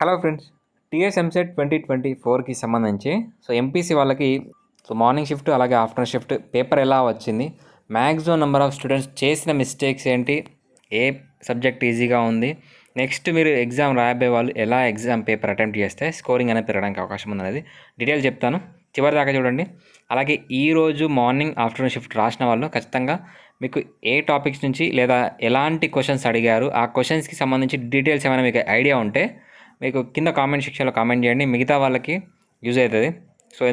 Hello friends, TS EAMCET 2024కి సంబంధించి MPC వాళ్ళకి morning shift అలాగే ఆఫ్టర్నూన్ షిఫ్ట్ పేపర్ ఎలా వచ్చింది, మ్యాక్సిమం నెంబర్ ఆఫ్ స్టూడెంట్స్ చేసిన మిస్టేక్స్ ఏంటి, ఏ సబ్జెక్ట్ ఈజీగా ఉంది, నెక్స్ట్ మీరు ఎగ్జామ్ రాయబోయే వాళ్ళు ఎలా ఎగ్జామ్ పేపర్ అటెంప్ట్ చేస్తే స్కోరింగ్ అనేది పెరగడానికి అవకాశం ఉందనేది డీటెయిల్ చెప్తాను. చివరి దాకా చూడండి. అలాగే ఈరోజు మార్నింగ్ ఆఫ్టర్నూన్ షిఫ్ట్ రాసిన వాళ్ళు ఖచ్చితంగా మీకు ఏ టాపిక్స్ నుంచి లేదా ఎలాంటి క్వశ్చన్స్ అడిగారు, ఆ క్వశ్చన్స్కి సంబంధించి డీటెయిల్స్ ఏమైనా మీకు ఐడియా ఉంటే మీకు కింద కామెంట్ సెక్షన్లో కామెంట్ చేయండి. మిగతా వాళ్ళకి యూజ్ అవుతుంది.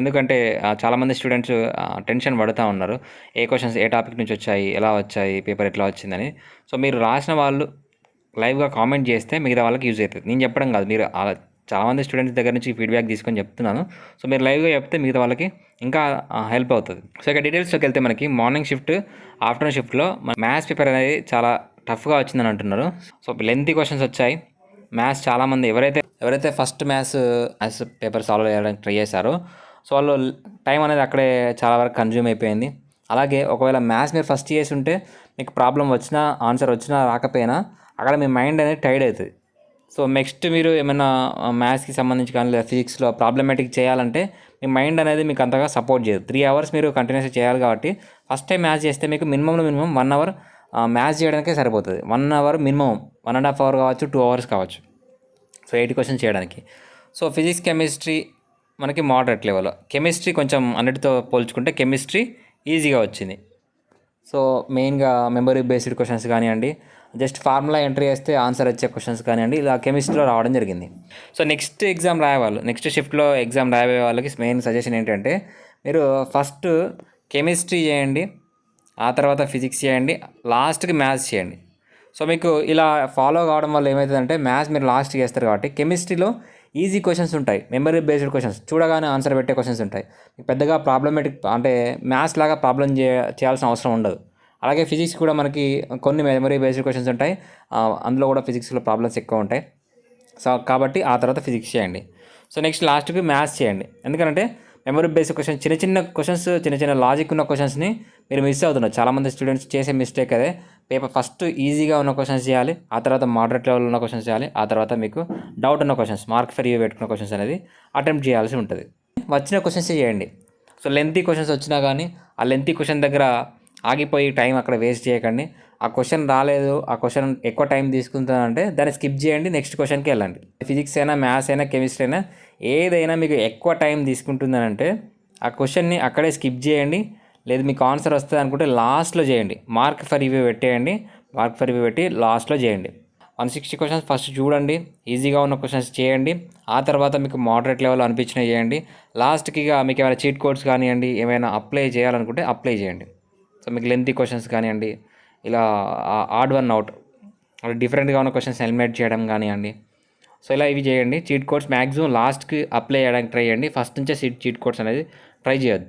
ఎందుకంటే చాలామంది స్టూడెంట్స్ టెన్షన్ పడుతూ ఉన్నారు, ఏ క్వశ్చన్స్ ఏ టాపిక్ నుంచి వచ్చాయి, ఎలా వచ్చాయి, పేపర్ ఎట్లా వచ్చిందని. మీరు రాసిన వాళ్ళు లైవ్గా కామెంట్ చేస్తే మిగతా వాళ్ళకి యూజ్ అవుతుంది. నేను చెప్పడం కాదు, మీరు చాలామంది స్టూడెంట్స్ దగ్గర నుంచి ఫీడ్బ్యాక్ తీసుకొని చెప్తున్నాను. మీరు లైవ్గా చెప్తే మిగతా వాళ్ళకి ఇంకా హెల్ప్ అవుతుంది. ఇక డీటెయిల్స్లోకి వెళ్తే మనకి మార్నింగ్ షిఫ్ట్ ఆఫ్టర్నూన్ షిఫ్ట్లో మ్యాథ్స్ పేపర్ అనేది చాలా టఫ్గా వచ్చిందని అంటున్నారు. లెంతీ క్వశ్చన్స్ వచ్చాయి. మ్యాథ్స్ చాలామంది ఎవరైతే ఫస్ట్ మ్యాథ్స్ పేపర్ సాల్వ్ చేయడానికి ట్రై చేశారో వాళ్ళు టైం అనేది అక్కడే చాలా వరకు కన్జ్యూమ్ అయిపోయింది. అలాగే ఒకవేళ మ్యాథ్స్ మీరు ఫస్ట్ చేసి ఉంటే మీకు ప్రాబ్లం వచ్చినా, ఆన్సర్ వచ్చినా రాకపోయినా అక్కడ మీ మైండ్ అనేది టైర్డ్ అవుతుంది. నెక్స్ట్ మీరు ఏమైనా మ్యాథ్స్కి సంబంధించి కానీ లేదా ఫిజిక్స్లో ప్రాబ్లమేటిక్ చేయాలంటే మీ మైండ్ అనేది మీకు అంతగా సపోర్ట్ చేయదు. 3 hours మీరు కంటిన్యూస్గా చేయాలి కాబట్టి ఫస్ట్ టైం మ్యాథ్స్ చేస్తే మీకు మినిమం 1 hour మ్యాథ్స్ చేయడానికే సరిపోతుంది. 1 hour మినిమం, 1.5 hour కావచ్చు, 2 hours కావచ్చు 80 క్వశ్చన్స్ చేయడానికి. ఫిజిక్స్, కెమిస్ట్రీ మనకి మోడరేట్ లెవెల్, కెమిస్ట్రీ కొంచెం అన్నిటితో పోల్చుకుంటే కెమిస్ట్రీ ఈజీగా వచ్చింది. మెయిన్గా మెమరీ బేస్డ్ క్వశ్చన్స్ కానివ్వండి, జస్ట్ ఫార్ములా ఎంట్రీ చేస్తే ఆన్సర్ వచ్చే క్వశ్చన్స్ కానివ్వండి, ఇలా కెమిస్ట్రీలో రావడం జరిగింది. నెక్స్ట్ ఎగ్జామ్ రాయేవాళ్ళు, నెక్స్ట్ షిఫ్ట్లో ఎగ్జామ్ రాయబోయే వాళ్ళకి మెయిన్ సజెషన్ ఏంటంటే మీరు ఫస్ట్ కెమిస్ట్రీ చేయండి, ఆ తర్వాత ఫిజిక్స్ చేయండి, లాస్ట్కి మ్యాథ్స్ చేయండి. మీకు ఇలా ఫాలో కావడం వల్ల ఏమవుతుందంటే మ్యాథ్స్ మీరు లాస్ట్కి చేస్తారు కాబట్టి కెమిస్ట్రీలో ఈజీ క్వశ్చన్స్ ఉంటాయి, మెమరీ బేస్డ్ క్వశ్చన్స్, చూడగానే ఆన్సర్ పెట్టే క్వశ్చన్స్ ఉంటాయి. పెద్దగా ప్రాబ్లమేటిక్ అంటే మ్యాథ్స్ లాగా ప్రాబ్లం చేయాల్సిన అవసరం ఉండదు. అలాగే ఫిజిక్స్ కూడా మనకి కొన్ని మెమరీ బేస్డ్ క్వశ్చన్స్ ఉంటాయి, అందులో కూడా ఫిజిక్స్లో ప్రాబ్లమ్స్ ఎక్కువ ఉంటాయి. కాబట్టి ఆ తర్వాత ఫిజిక్స్ చేయండి. నెక్స్ట్ లాస్ట్కి మ్యాథ్స్ చేయండి. ఎందుకంటే మెమరీ బేస్డ్ క్వశ్చన్స్, చిన్న క్వశ్చన్స్, చిన్న లాజిక్ ఉన్న క్వశ్చన్స్ని మీరు మిస్ అవుతున్నారు. చాలామంది స్టూడెంట్స్ చేసే మిస్టేక్ అదే. పేపర్ ఫస్ట్ ఈజీగా ఉన్న క్వశ్చన్స్ చేయాలి, ఆ తర్వాత మోడరేట్ లెవెల్ ఉన్న క్వశ్చన్స్ చేయాలి, ఆ తర్వాత మీకు డౌట్ ఉన్న క్వశ్చన్స్, మార్క్ ఫర్ యూ పెట్టుకున్న క్వశ్చన్స్ అనేది అటెంప్ట్ చేయాల్సి ఉంటుంది. వచ్చిన క్వశ్చన్స్ చేయండి. లెంతీ క్వశ్చన్స్ వచ్చినా కానీ ఆ లెంతీ క్వశ్చన్ దగ్గర ఆగిపోయి టైం అక్కడ వేస్ట్ చేయకండి. ఆ క్వశ్చన్ రాలేదు, ఆ క్వశ్చన్ ఎక్కువ టైం తీసుకుంటుందంటే దాన్ని స్కిప్ చేయండి, నెక్స్ట్ క్వశ్చన్కి వెళ్ళండి. ఫిజిక్స్ అయినా, మ్యాథ్స్ అయినా, కెమిస్ట్రీ అయినా ఏదైనా మీకు ఎక్కువ టైం తీసుకుంటుందనంటే ఆ క్వశ్చన్ని అక్కడే స్కిప్ చేయండి. లేదు మీకు ఆన్సర్ వస్తుంది అనుకుంటే లాస్ట్లో చేయండి, మార్క్ ఫర్ రివ్యూ పెట్టేయండి. మార్క్ ఫర్ రివ్యూ పెట్టి లాస్ట్లో చేయండి. 160 క్వశ్చన్స్ ఫస్ట్ చూడండి, ఈజీగా ఉన్న క్వశ్చన్స్ చేయండి, ఆ తర్వాత మీకు మోడరేట్ లెవెల్ అనిపించినవి చేయండి. లాస్ట్కి మీకు ఏమైనా చీట్ కోడ్స్ కానివ్వండి, ఏమైనా అప్లై చేయాలనుకుంటే అప్లై చేయండి. మీకు లెంతీ క్వశ్చన్స్ కానివ్వండి, ఇలా ఆడ్ వన్ అవుట్ డిఫరెంట్గా ఉన్న క్వశ్చన్స్ ఎలిమినేట్ చేయడం కానివ్వండి, ఇలా ఇవి చేయండి. చీట్ కోడ్స్ మ్యాక్సిమం లాస్ట్కి అప్లై చేయడానికి ట్రై చేయండి, ఫస్ట్ నుంచే చీట్ కోడ్స్ అనేది ట్రై చేయొద్దు.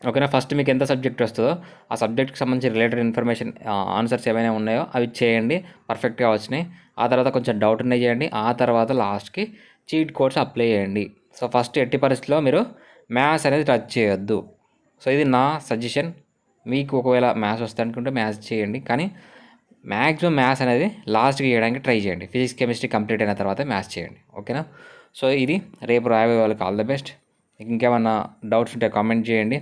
ఓకేనా. ఫస్ట్ మీకు ఎంత సబ్జెక్ట్ వస్తుందో ఆ సబ్జెక్ట్కి సంబంధించి రిలేటెడ్ ఇన్ఫర్మేషన్ ఆన్సర్స్ ఏమైనా ఉన్నాయో అవి చేయండి, పర్ఫెక్ట్గా వచ్చినాయి. ఆ తర్వాత కొంచెం డౌట్ ఉన్నాయి చేయండి, ఆ తర్వాత లాస్ట్కి చీట్ కోడ్స్ అప్లై చేయండి. ఫస్ట్ ఎట్టి పరిస్థితిలో మీరు మ్యాథ్స్ అనేది టచ్ చేయొద్దు. ఇది నా సజెషన్. మీకు ఒకవేళ మ్యాథ్స్ వస్తుంది అనుకుంటే మ్యాథ్స్ చేయండి, కానీ మ్యాక్సిమం మ్యాథ్స్ అనేది లాస్ట్కి చేయడానికి ట్రై చేయండి. ఫిజిక్స్, కెమిస్ట్రీ కంప్లీట్ అయిన తర్వాత మ్యాథ్స్ చేయండి. ఓకేనా. ఇది రేపు రాయబోయే వాళ్ళకి ఆల్ ద బెస్ట్. ఇంకేమన్నా డౌట్స్ ఉంటే కామెంట్ చేయండి.